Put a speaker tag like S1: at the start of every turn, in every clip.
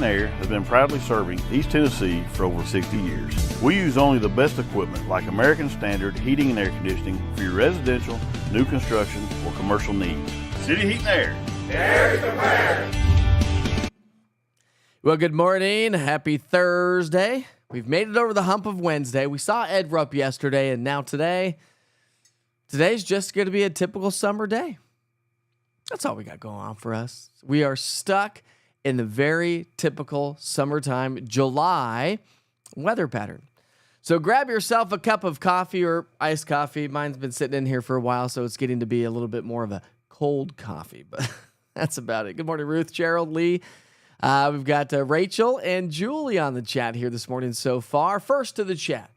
S1: Air has been proudly serving East Tennessee for over 60 years. We use only the best equipment like American Standard Heating and Air Conditioning for your residential, new construction, or commercial needs. City Heat and Air.
S2: Air the fire.
S3: Well, good morning. Happy Thursday. We've made it over the hump of Wednesday. We saw Ed Rupp yesterday, and now today's just going to be a typical summer day. That's all we got going on for us. We are stuck in the very typical summertime July weather pattern. So grab yourself a cup of coffee or iced coffee. Mine's been sitting in here for a while, so it's getting to be a little bit more of a cold coffee, but that's about it. Good morning, Ruth, Gerald, Lee. We've got Rachel and Julie on the chat here this morning so far. First to the chat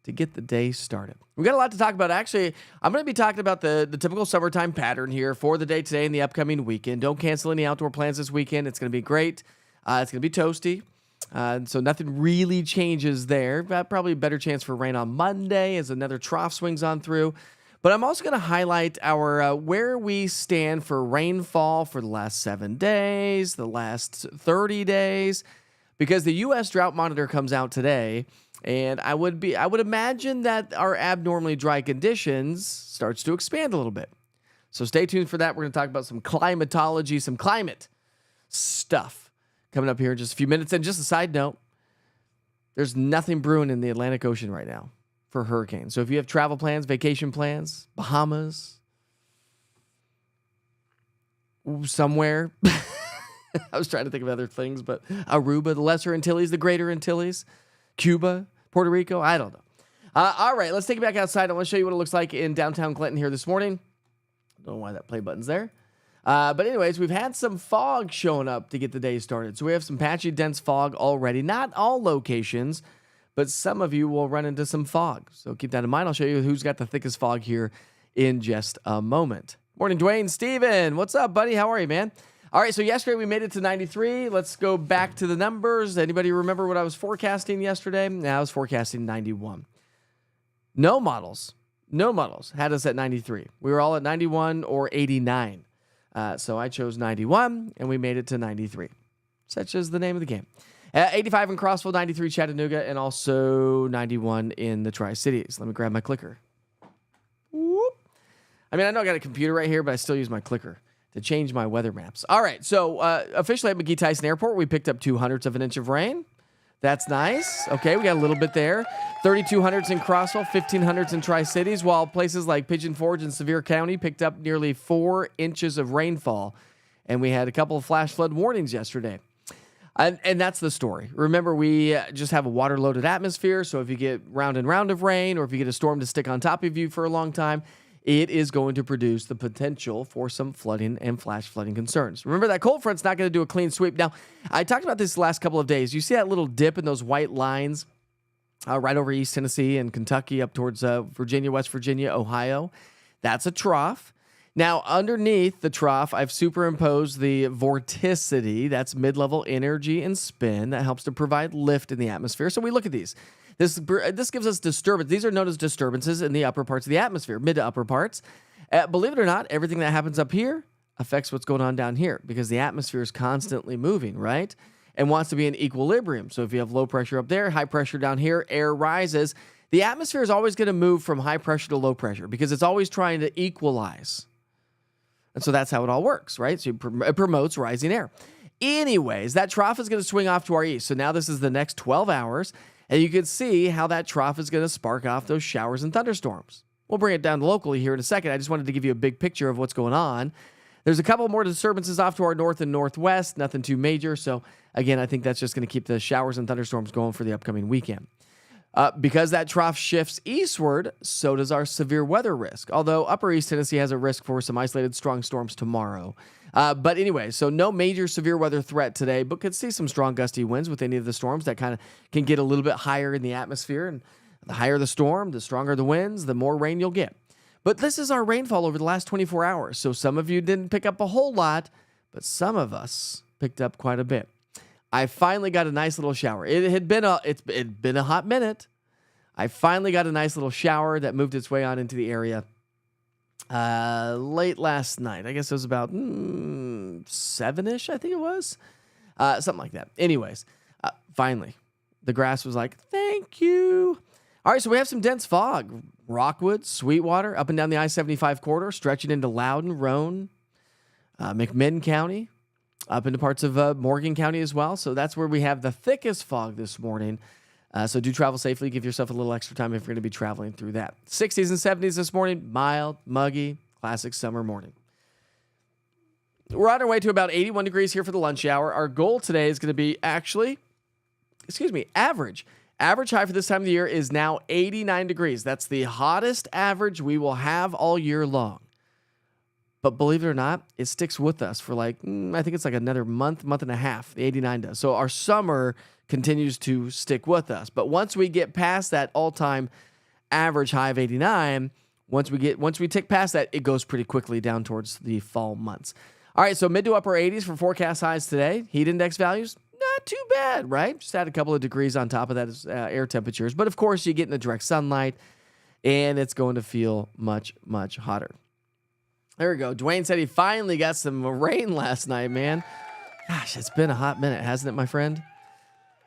S3: to get the day started. We've got a lot to talk about. Actually, I'm going to be talking about the typical summertime pattern here for the day today and the upcoming weekend. Don't cancel any outdoor plans this weekend. It's going to be great. It's going to be toasty. So nothing really changes there. Probably a better chance for rain on Monday as another trough swings on through. But I'm also going to highlight our where we stand for rainfall for the last 7 days, the last 30 days, because the U.S. Drought Monitor comes out today, and I would imagine that our abnormally dry conditions starts to expand a little bit. So stay tuned for that. We're going to talk about some climatology, some climate stuff coming up here in just a few minutes. And just a side note, there's nothing brewing in the Atlantic Ocean right now for hurricanes. So if you have travel plans, vacation plans, Bahamas, somewhere, I was trying to think of other things, but Aruba, the Lesser Antilles, the Greater Antilles, Cuba, Puerto Rico, I don't know. All right, let's take it back outside. I want to show you what it looks like in downtown Clinton here this morning. Don't know why that play button's there. But anyways, we've had some fog showing up to get the day started. So we have some patchy, dense fog already. Not all locations, but some of you will run into some fog. So keep that in mind. I'll show you who's got the thickest fog here in just a moment. Morning, Dwayne. Steven, what's up, buddy? How are you, man? All right, so yesterday we made it to 93. Let's go back to the numbers. Anybody remember what I was forecasting yesterday? I was forecasting 91. No models had us at 93. We were all at 91 or 89. So I chose 91, and we made it to 93. Such is the name of the game. 85 in Crossville, 93 Chattanooga, and also 91 in the Tri-Cities. Let me grab my clicker. Whoop. I mean, I know I got a computer right here, but I still use my clicker to change my weather maps. All right, so officially at McGee-Tyson Airport, we picked up 0.02 of an inch of rain. That's nice. Okay, we got a little bit there. 3,200s in Crossville, 1,500s in Tri-Cities, while places like Pigeon Forge and Sevier County picked up nearly 4 inches of rainfall. And we had a couple of flash flood warnings yesterday. And that's the story. Remember, we just have a water-loaded atmosphere, so if you get round and round of rain, or if you get a storm to stick on top of you for a long time, it is going to produce the potential for some flooding and flash flooding concerns. Remember, that cold front's not going to do a clean sweep. Now, I talked about this the last couple of days. You see that little dip in those white lines right over East Tennessee and Kentucky up towards Virginia, West Virginia, Ohio? That's a trough. Now, underneath the trough, I've superimposed the vorticity. That's mid-level energy and spin that helps to provide lift in the atmosphere. So we look at these. This gives us disturbance. These are known as disturbances in the upper parts of the atmosphere, mid to upper parts. Believe it or not, everything that happens up here affects what's going on down here because the atmosphere is constantly moving, right? And wants to be in equilibrium. So if you have low pressure up there, high pressure down here, air rises. The atmosphere is always going to move from high pressure to low pressure because it's always trying to equalize. And so that's how it all works, right? So it promotes rising air. Anyways, that trough is going to swing off to our east. So now this is the next 12 hours. And you can see how that trough is going to spark off those showers and thunderstorms. We'll bring it down locally here in a second. I just wanted to give you a big picture of what's going on. There's a couple more disturbances off to our north and northwest. Nothing too major. So again, I think that's just going to keep the showers and thunderstorms going for the upcoming weekend. Because that trough shifts eastward, so does our severe weather risk. Although upper East Tennessee has a risk for some isolated strong storms tomorrow. But anyway, so no major severe weather threat today, but could see some strong gusty winds with any of the storms that kind of can get a little bit higher in the atmosphere. And the higher the storm, the stronger the winds, the more rain you'll get. But this is our rainfall over the last 24 hours. So some of you didn't pick up a whole lot, but some of us picked up quite a bit. I finally got a nice little shower. It'd been a hot minute. I finally got a nice little shower that moved its way on into the area late last night. I guess it was about 7-ish, I think it was. something like that. Anyways, finally, the grass was like, thank you. All right, so we have some dense fog. Rockwood, Sweetwater, up and down the I-75 corridor, stretching into Loudoun, Roane, McMinn County, up into parts of Morgan County as well. So that's where we have the thickest fog this morning. So do travel safely. Give yourself a little extra time if you're going to be traveling through that. 60s and 70s this morning. Mild, muggy, classic summer morning. We're on our way to about 81 degrees here for the lunch hour. Our goal today is going to be average. Average high for this time of the year is now 89 degrees. That's the hottest average we will have all year long. But believe it or not, it sticks with us for I think it's like another month and a half. The 89 does. So our summer continues to stick with us. But once we get past that all-time average high of 89, once we tick past that, it goes pretty quickly down towards the fall months. All right, so mid to upper 80s for forecast highs today. Heat index values, not too bad, right? Just add a couple of degrees on top of that as air temperatures. But of course, you get in the direct sunlight, and it's going to feel much, much hotter. There we go. Dwayne said he finally got some rain last night, man. Gosh, it's been a hot minute, hasn't it, my friend?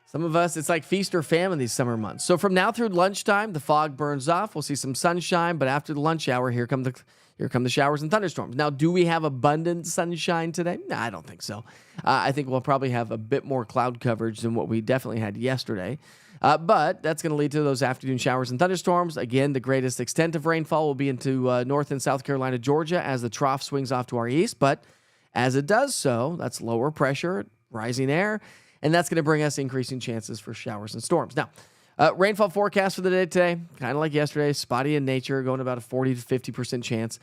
S3: Some of us, it's like feast or famine these summer months. So from now through lunchtime, the fog burns off. We'll see some sunshine, but after the lunch hour, here come the showers and thunderstorms. Now, do we have abundant sunshine today? No, I don't think so. I think we'll probably have a bit more cloud coverage than what we definitely had yesterday. But that's going to lead to those afternoon showers and thunderstorms. Again, the greatest extent of rainfall will be into North and South Carolina, Georgia, as the trough swings off to our east. But as it does so, that's lower pressure, rising air, and that's going to bring us increasing chances for showers and storms. Now, rainfall forecast for the day today, kind of like yesterday, spotty in nature, going about a 40 to 50% chance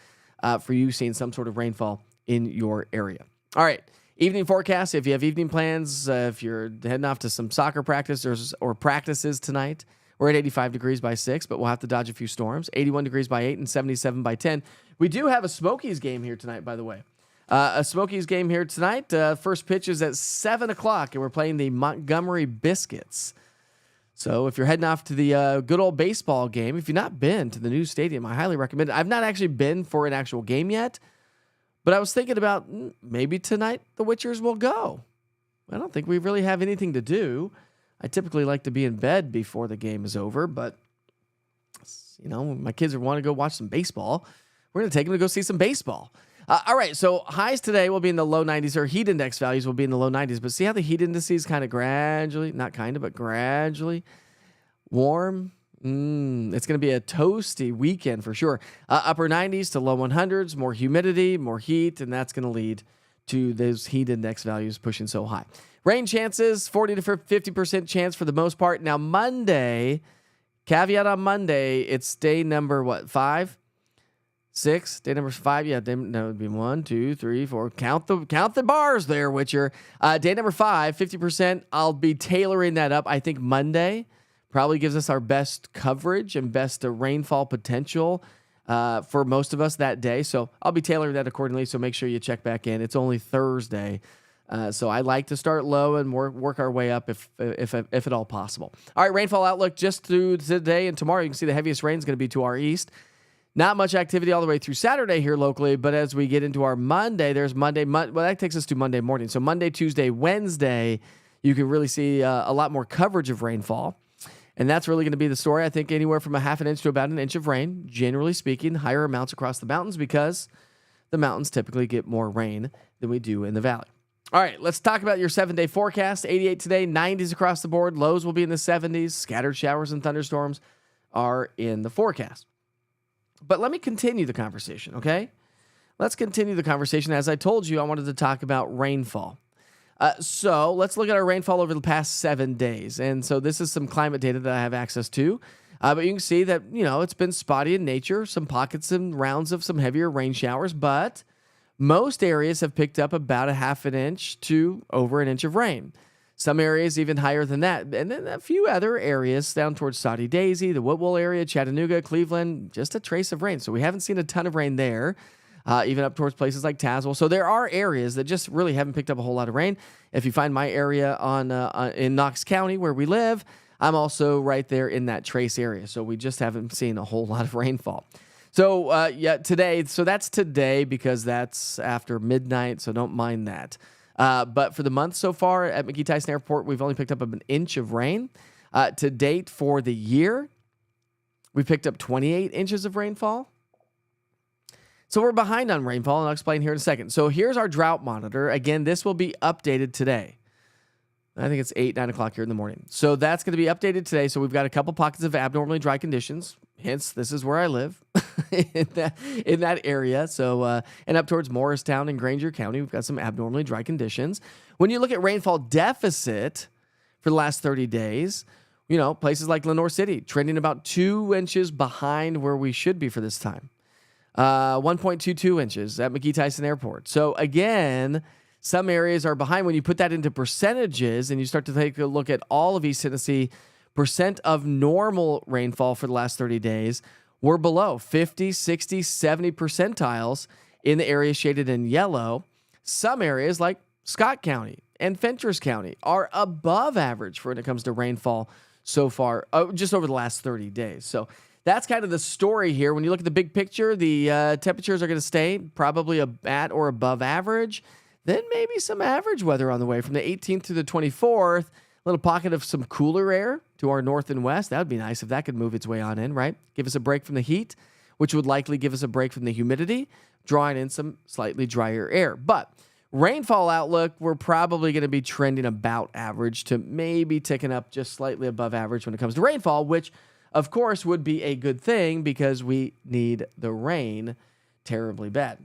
S3: for you seeing some sort of rainfall in your area. All right. Evening forecast, if you have evening plans, if you're heading off to some soccer practice or practices tonight, we're at 85 degrees by 6, but we'll have to dodge a few storms. 81 degrees by 8 and 77 by 10. We do have a Smokies game here tonight, by the way. A Smokies game here tonight. First pitch is at 7 o'clock, and we're playing the Montgomery Biscuits. So if you're heading off to the good old baseball game, if you've not been to the new stadium, I highly recommend it. I've not actually been for an actual game yet, but I was thinking about maybe tonight the Witchers will go. I don't think we really have anything to do. I typically like to be in bed before the game is over, but my kids want to go watch some baseball. We're going to take them to go see some baseball. All right, so highs today will be in the low 90s, or heat index values will be in the low 90s, but see how the heat indices gradually warm? It's going to be a toasty weekend for sure. Upper 90s to low 100s, more humidity, more heat, and that's going to lead to those heat index values pushing so high. Rain chances, 40 to 50% chance for the most part. Now, Monday, caveat on Monday, it's day number, 5? 6? Day number 5? Yeah, that would be 1, 2, 3, 4. Count the bars there, Witcher. Day number 5, 50%. I'll be tailoring that up. I think Monday probably gives us our best coverage and best rainfall potential for most of us that day. So I'll be tailoring that accordingly, so make sure you check back in. It's only Thursday. So I like to start low and work our way up if at all possible. All right, rainfall outlook just through today and tomorrow. You can see the heaviest rain is going to be to our east. Not much activity all the way through Saturday here locally, but as we get into our Monday, there's Monday. Well, that takes us to Monday morning. So Monday, Tuesday, Wednesday, you can really see a lot more coverage of rainfall. And that's really going to be the story. I think anywhere from a half an inch to about an inch of rain, generally speaking, higher amounts across the mountains because the mountains typically get more rain than we do in the valley. All right, let's talk about your 7-day forecast. 88 today, 90s across the board. Lows will be in the 70s. Scattered showers and thunderstorms are in the forecast. But let me continue the conversation, okay? Let's continue the conversation. As I told you, I wanted to talk about rainfall. So let's look at our rainfall over the past 7 days. And so this is some climate data that I have access to. But you can see that, it's been spotty in nature, some pockets and rounds of some heavier rain showers, but most areas have picked up about a half an inch to over an inch of rain. Some areas even higher than that. And then a few other areas down towards Saudi Daisy, the Whitwell area, Chattanooga, Cleveland, just a trace of rain. So we haven't seen a ton of rain there, even up towards places like Tazewell. So there are areas that just really haven't picked up a whole lot of rain. If you find my area in Knox County where we live, I'm also right there in that trace area. So we just haven't seen a whole lot of rainfall. So today, so that's today because that's after midnight, so don't mind that. But for the month so far at McGee-Tyson Airport, we've only picked up an inch of rain. To date for the year, we picked up 28 inches of rainfall. So we're behind on rainfall, and I'll explain here in a second. So here's our drought monitor. Again, this will be updated today. I think it's 8, 9 o'clock here in the morning. So that's going to be updated today. So we've got a couple pockets of abnormally dry conditions. Hence, this is where I live in that area. So, and up towards Morristown and Granger County, we've got some abnormally dry conditions. When you look at rainfall deficit for the last 30 days, you know, places like Lenore City trending about 2 inches behind where we should be for this time. 1.22 inches at McGee-Tyson Airport. So again, some areas are behind. When you put that into percentages and you start to take a look at all of East Tennessee, percent of normal rainfall for the last 30 days, we're below 50, 60, 70 percentiles in the area shaded in yellow. Some areas like Scott County and Fentress County are above average when it comes to rainfall so far, just over the last 30 days. So that's kind of the story here. When you look at the big picture, the temperatures are going to stay probably at or above average. Then maybe some average weather on the way from the 18th to the 24th. A little pocket of some cooler air to our north and west. That would be nice if that could move its way on in, right? Give us a break from the heat, which would likely give us a break from the humidity, drawing in some slightly drier air. But rainfall outlook, we're probably going to be trending about average to maybe ticking up just slightly above average when it comes to rainfall, which, of course, would be a good thing because we need the rain terribly bad.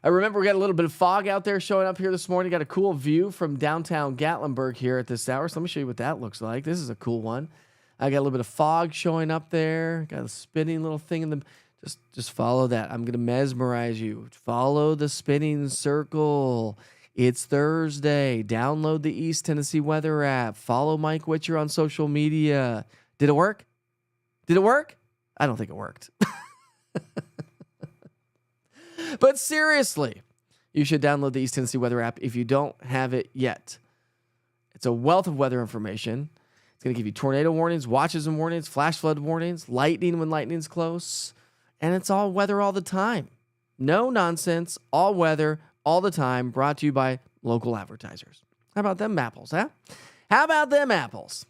S3: I remember we got a little bit of fog out there showing up here this morning. Got a cool view from downtown Gatlinburg here at this hour. So let me show you what that looks like. This is a cool one. I got a little bit of fog showing up there. Got a spinning little thing in the... Just follow that. I'm going to mesmerize you. Follow the spinning circle. It's Thursday. Download the East Tennessee Weather app. Follow Mike Witcher on social media. Did it work? Did it work? I don't think it worked. But seriously, you should download the East Tennessee Weather app if you don't have it yet. It's a wealth of weather information. It's going to give you tornado warnings, watches and warnings, flash flood warnings, lightning when lightning's close, and it's all weather all the time. No nonsense, all weather, all the time, brought to you by local advertisers. How about them apples, huh? How about them apples?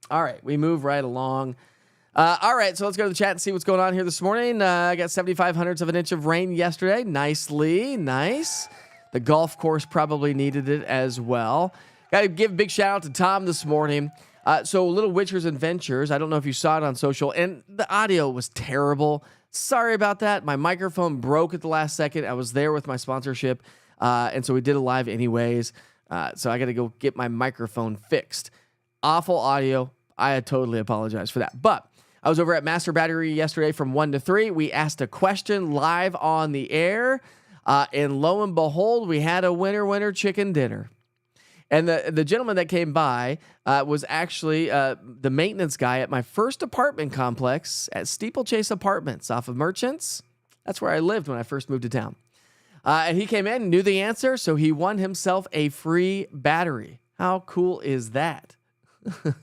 S3: All right, we move right along. All right, so let's go to the chat and see what's going on here this morning. I got 7,500ths of an inch of rain yesterday. Nicely, nice. The golf course probably needed it as well. Got to give a big shout out to Tom this morning. So Little Witchers and Ventures, I don't know if you saw it on social, and the audio was terrible. Sorry about that. My microphone broke at the last second. I was there with my sponsorship, and so we did it live anyways. So I got to go get my microphone fixed. Awful audio. I totally apologize for that. But I was over at Master Battery yesterday from 1 to 3. We asked a question live on the air, and lo and behold, we had a winner chicken dinner. And the gentleman that came by was actually the maintenance guy at my first apartment complex at Steeplechase Apartments off of Merchants. That's where I lived when I first moved to town. And he came in and knew the answer, so he won himself a free battery. How cool is that?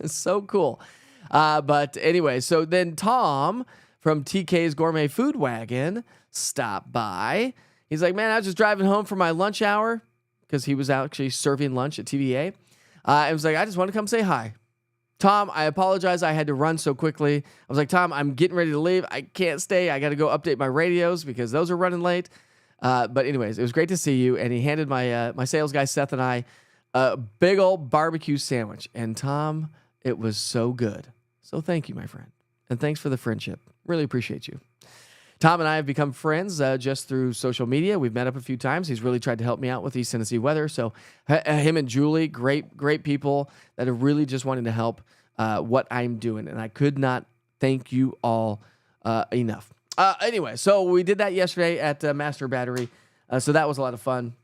S3: So cool. But anyway, so then Tom from TK's Gourmet Food Wagon stopped by. He's like, man, I was just driving home for my lunch hour because he was actually serving lunch at TVA. I was like, I just want to come say hi. Tom, I apologize. I had to run so quickly. I was like, Tom, I'm getting ready to leave. I can't stay. I got to go update my radios because those are running late. But anyways, it was great to see you. And he handed my sales guy, Seth, and I a big old barbecue sandwich. And Tom, it was so good. So thank you, my friend. And thanks for the friendship. Really appreciate you. Tom and I have become friends just through social media. We've met up a few times. He's really tried to help me out with East Tennessee weather. So him and Julie, great people that are really just wanting to help what I'm doing. And I could not thank you all enough. Anyway, so we did that yesterday at Master Battery. So that was a lot of fun.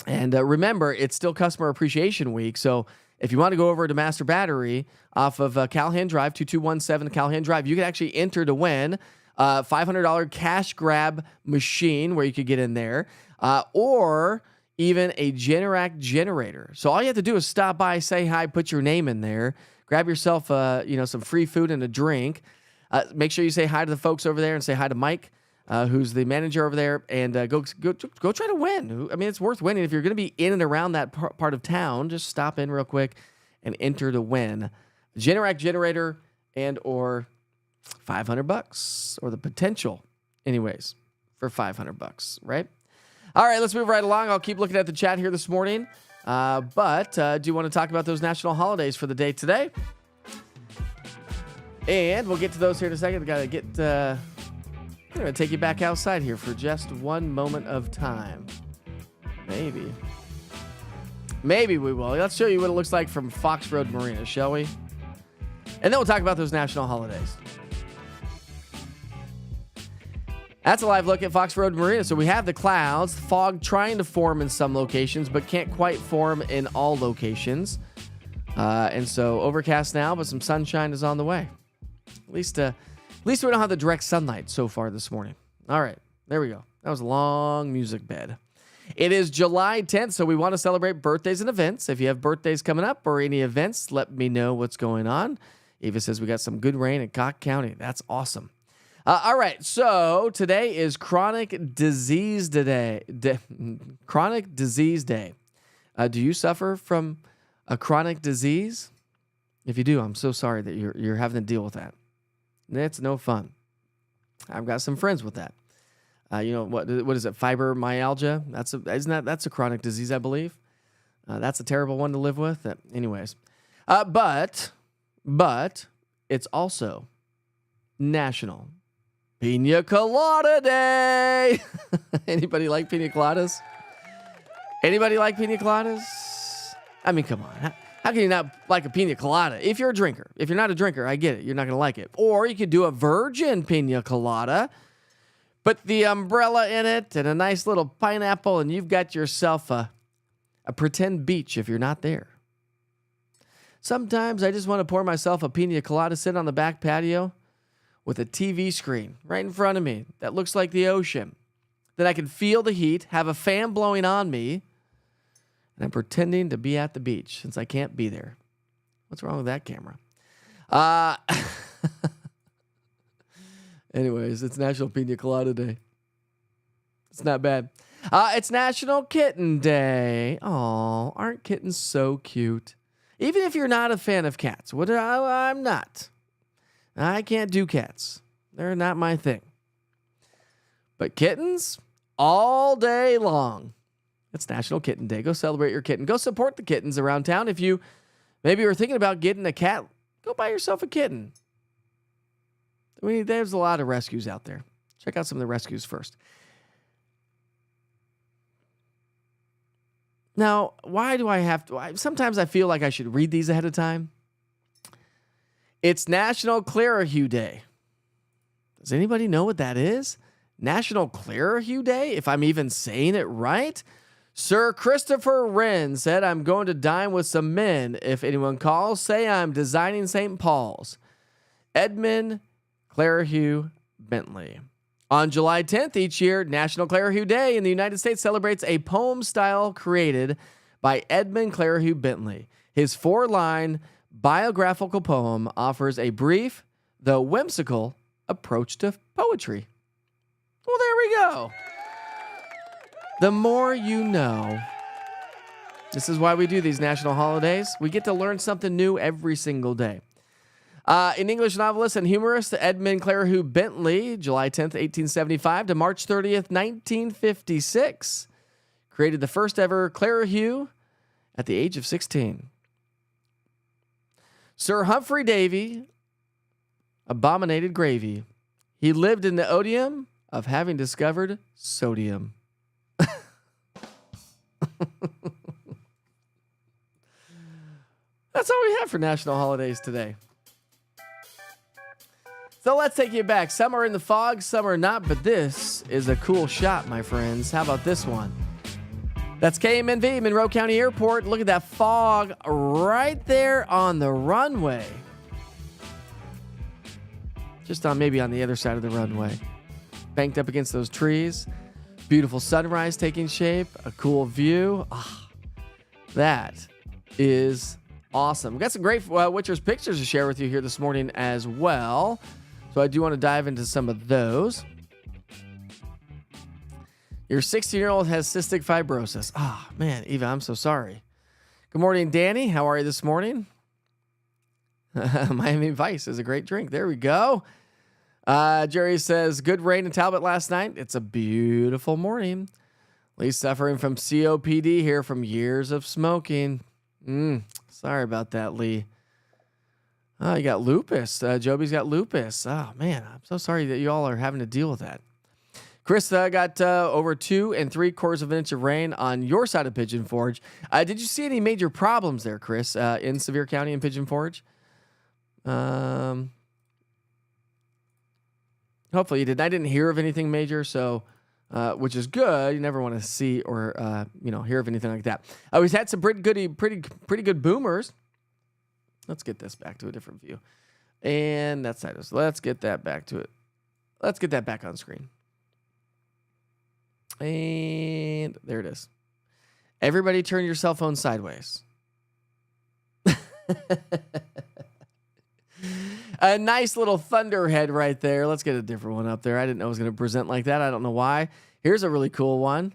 S3: And remember, it's still Customer Appreciation Week. So if you want to go over to Master Battery off of Calhoun Drive, 2217 Calhoun Drive, you can actually enter to win a $500 cash grab machine where you could get in there, or even a Generac generator. So all you have to do is stop by, say hi, put your name in there, grab yourself some free food and a drink. Make sure you say hi to the folks over there and say hi to Mike who's the manager over there, and go try to win. I mean, it's worth winning. If you're going to be in and around that part of town, just stop in real quick and enter to win. Generac generator and or $500, or the potential, anyways, for $500, right? All right, let's move right along. I'll keep looking at the chat here this morning. But do you want to talk about those national holidays for the day today? And we'll get to those here in a second. Got to get... I'm going to take you back outside here for just one moment of time. Maybe we will. Let's show you what it looks like from Fox Road Marina, shall we? And then we'll talk about those national holidays. That's a live look at Fox Road Marina. So we have the clouds, fog trying to form in some locations, but can't quite form in all locations. And so overcast now, but some sunshine is on the way. At least we don't have the direct sunlight so far this morning. All right, there we go. That was a long music bed. It is July 10th, so we want to celebrate birthdays and events. If you have birthdays coming up or any events, let me know what's going on. Eva says we got some good rain in Cock County. That's awesome. All right, so today is Chronic Disease Day. Chronic Disease Day. Do you suffer from a chronic disease? If you do, I'm so sorry that you're having to deal with that. It's no fun. I've got some friends with that. You know what is it? Fibromyalgia. That's a chronic disease, I believe. That's a terrible one to live with. Anyways, but it's also National Pina Colada Day. Anybody like pina coladas? Anybody like pina coladas? I mean, come on. How can you not like a pina colada? If you're a drinker. If you're not a drinker, I get it. You're not going to like it. Or you could do a virgin pina colada. Put the umbrella in it and a nice little pineapple, and you've got yourself a pretend beach if you're not there. Sometimes I just want to pour myself a pina colada, sit on the back patio with a TV screen right in front of me that looks like the ocean. Then I can feel the heat, have a fan blowing on me, and I'm pretending to be at the beach since I can't be there. What's wrong with that camera? Anyways, it's National Pina Colada Day. It's not bad. It's National Kitten Day. Aw, aren't kittens so cute? Even if you're not a fan of cats. I'm not. I can't do cats. They're not my thing. But kittens, all day long. It's National Kitten Day. Go celebrate your kitten. Go support the kittens around town. If you maybe were thinking about getting a cat, go buy yourself a kitten. I mean, there's a lot of rescues out there. Check out some of the rescues first. Now, why do I have to? Sometimes I feel like I should read these ahead of time. It's National Clearahue Day. Does anybody know what that is? National Clearahue Day, if I'm even saying it right? Sir Christopher Wren said, I'm going to dine with some men. If anyone calls, say I'm designing St. Paul's. Edmund Clearahue Bentley. On July 10th each year, National Clearahue Day in the United States celebrates a poem style created by Edmund Clearahue Bentley. His 4-line biographical poem offers a brief, though whimsical, approach to poetry. Well, there we go. The more you know. This is why we do these national holidays. We get to learn something new every single day. In English novelist and humorist Edmund Clearahue Bentley, July 10th, 1875 to March 30th, 1956, created the first ever Clearahue at the age of 16. Sir Humphrey Davy abominated gravy. He lived in the odium of having discovered sodium. That's all we have for national holidays today. So let's take you back. Some are in the fog, some are not, but this is a cool shot, my friends. How about this one? That's KMNV, Monroe County Airport. Look at that fog right there on the runway. Just maybe on the other side of the runway. Banked up against those trees. Beautiful sunrise taking shape. A cool view. That is awesome. We've got some great Witcher's pictures to share with you here this morning as well. So I do want to dive into some of those. Your 16-year-old has cystic fibrosis. Ah, man, Eva, I'm so sorry. Good morning, Danny. How are you this morning? Miami Vice is a great drink. There we go. Jerry says, good rain in Talbot last night. It's a beautiful morning. Lee's suffering from COPD here from years of smoking. Sorry about that, Lee. Oh, you got lupus. Joby's got lupus. Oh, man, I'm so sorry that you all are having to deal with that. Chris got over 2 3/4 of an inch of rain on your side of Pigeon Forge. Did you see any major problems there, Chris, in Sevier County and Pigeon Forge? Hopefully you didn't. I didn't hear of anything major, so which is good. You never want to see or hear of anything like that. We've had some pretty good boomers. Let's get this back to a different view, and that side is. Let's get that back to it. Let's get that back on screen, and there it is. Everybody, turn your cell phone sideways. A nice little thunderhead right there. Let's get a different one up there. I didn't know it was going to present like that. I don't know why. Here's a really cool one.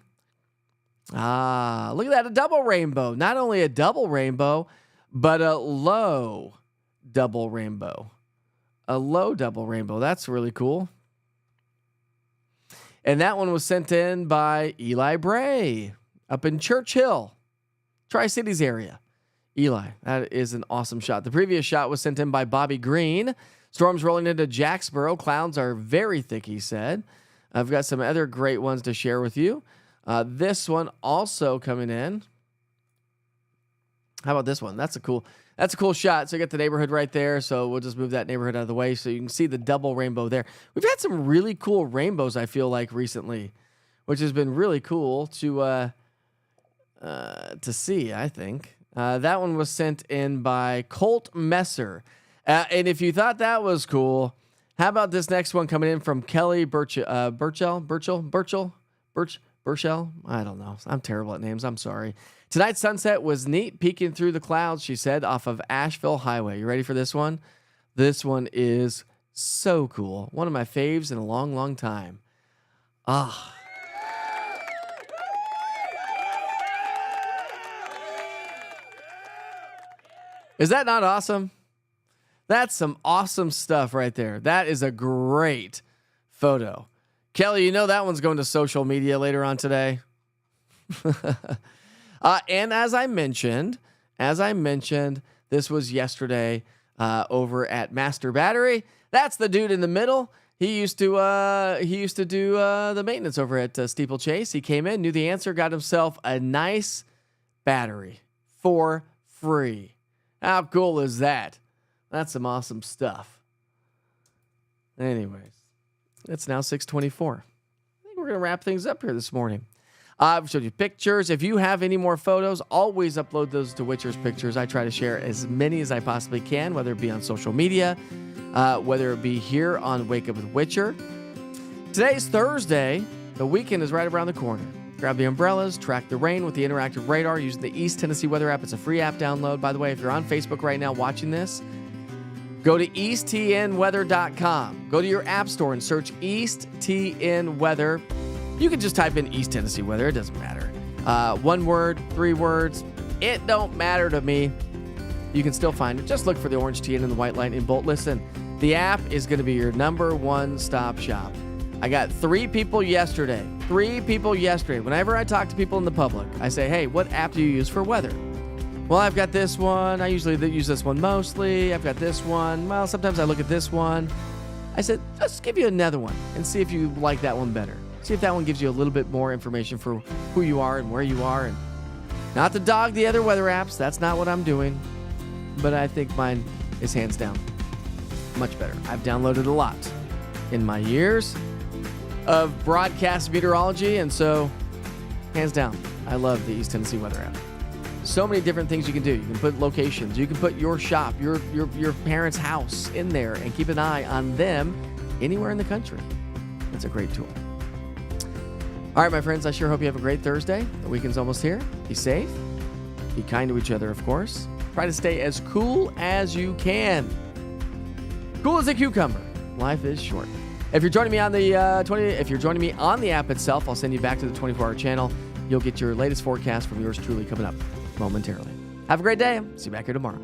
S3: Look at that. A double rainbow. Not only a double rainbow, but a low double rainbow. A low double rainbow. That's really cool. And that one was sent in by Eli Bray up in Churchill, Tri-Cities area. Eli, that is an awesome shot. The previous shot was sent in by Bobby Green. Storms rolling into Jacksboro. Clouds are very thick, he said. I've got some other great ones to share with you. This one also coming in. How about this one? That's a cool shot. So you got the neighborhood right there. So we'll just move that neighborhood out of the way so you can see the double rainbow there. We've had some really cool rainbows, I feel like, recently, which has been really cool to see, I think. That one was sent in by Colt Messer. And if you thought that was cool, how about this next one coming in from Kelly Burchell? I don't know. I'm terrible at names. I'm sorry. Tonight's sunset was neat, peeking through the clouds, she said, off of Asheville Highway. You ready for this one? This one is so cool. One of my faves in a long, long time. Is that not awesome? That's some awesome stuff right there. That is a great photo. Kelly, you know that one's going to social media later on today. And as I mentioned, this was yesterday over at Master Battery. That's the dude in the middle. He used to do the maintenance over at Steeplechase. He came in, knew the answer, got himself a nice battery for free. How cool is that? That's some awesome stuff. Anyways, it's now 6:24. I think we're going to wrap things up here this morning. I've showed you pictures. If you have any more photos, always upload those to Witcher's Pictures. I try to share as many as I possibly can, whether it be on social media, whether it be here on Wake Up with Witcher. Today's Thursday. The weekend is right around the corner. Grab the umbrellas, track the rain with the interactive radar using the East Tennessee Weather app. It's a free app download. By the way, if you're on Facebook right now watching this, go to easttnweather.com. Go to your app store and search East TN Weather. You can just type in East Tennessee Weather. It doesn't matter. 1 word, 3 words. It don't matter to me. You can still find it. Just look for the orange TN and the white lightning bolt. Listen, the app is going to be your number one stop shop. I got 3 people yesterday. Whenever I talk to people in the public, I say, hey, what app do you use for weather? Well, I've got this one. I usually use this one mostly. I've got this one. Well, sometimes I look at this one. I said, let's give you another one and see if you like that one better. See if that one gives you a little bit more information for who you are and where you are. And not to dog the other weather apps. That's not what I'm doing. But I think mine is hands down much better. I've downloaded a lot in my years of broadcast meteorology. And so, hands down, I love the East Tennessee Weather app. So many different things you can do. You can put locations. You can put your shop, your parents' house in there and keep an eye on them anywhere in the country. It's a great tool. All right, my friends, I sure hope you have a great Thursday. The weekend's almost here. Be safe. Be kind to each other, of course. Try to stay as cool as you can. Cool as a cucumber. Life is short. If you're joining me on the if you're joining me on the app itself, I'll send you back to the 24-hour channel. You'll get your latest forecast from yours truly coming up momentarily. Have a great day. See you back here tomorrow.